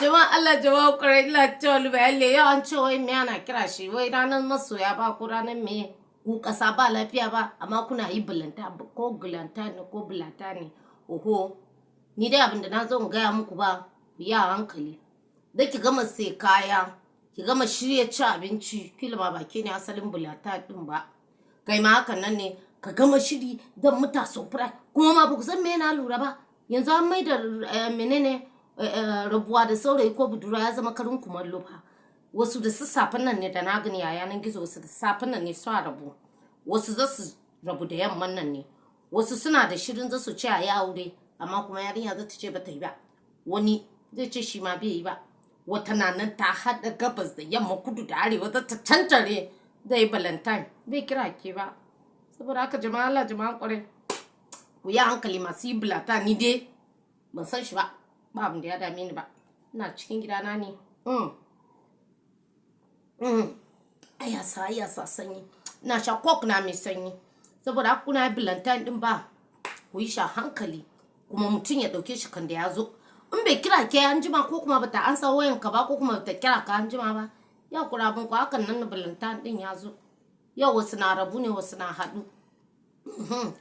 Jama'a Allah jama'a kwarai lacol bayalle yau an ce wai me ana kira shi wai ranar masoya ba ko ranar me ku kasa ba lafiya ba amma kuna yi bulanta ko gulanta ne ko bulata ne oho ni dai abin da na zo in gaya muku ba ku yi a hankali da ki gama sai kaya ki gama shirya ci abinci kila ma baki ne asalin bulata din ba kai ma hakan nan ne ka gama shiri don muta surprise kuma ma ba ku san me na lura ba yanzu an mai da menene rabuwa da saurayi ko budurwa ya zama karin kumallo fa wasu da sassafen nan ne da na gani a yanar gizo wasu da safen nan ne su rabu wasu za su rabu da yamman nan ne wasu suna da shirin za su ci a yi aure amma kuma yarinya za ta ce ba ta yi ba wani zai ce shi ma bai yi ba wata na nan ta haɗa gabas da yamma kudu da arewa za ta cancare zai valentine bai kira ke ba saboda haka jama'a Allah jama'a kwarai ku yi hankali masu yi bulata ni dai ban san shi ba ba abin da ya dame ni ba ina cikin gidana ne ayasa sanyi ina sha coke na mai sanyi saboda haka kuna valentine din ba ku yi sha hankali kuma mutum ya dauke shi kan da ya zo in bai kira ke an jima ko kuma bata ansa wayan ka ba ko kuma bata kira ka an jima ba ya kura bin ku hakan nan na valentine din ya zo yau wasu na rabu ne wasu na haɗu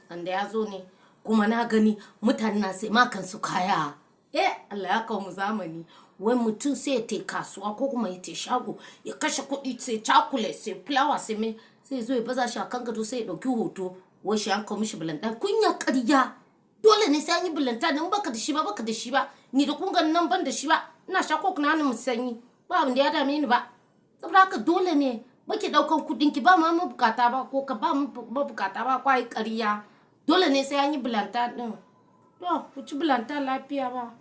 kan da ya zo ne kuma na gani mutane na sai makan su kaya Allah ya kawo mu zamani wai mutum sai ya tai kasuwa ko kuma ya tai shago ya kashe kuɗi sai chocolate sai flower sai mai sai zo ya baza shi a kan gado sai ya ɗauki hoto wai shi an kawo mishi bulantan kunya ƙarya dole ne sai an yi bulantan in baka da shi ba ni da kun ganin nan ban da shi ba ina sha ko kuna mu sanyi ba abin da ya dame ni ba saboda haka dole ne baki ɗaukan kuɗin ki ba ma mabukata ba ko ka ba mabukata ba kwai ƙarya dole ne sai an yi bulantan din to ku ci bulantan lafiya ba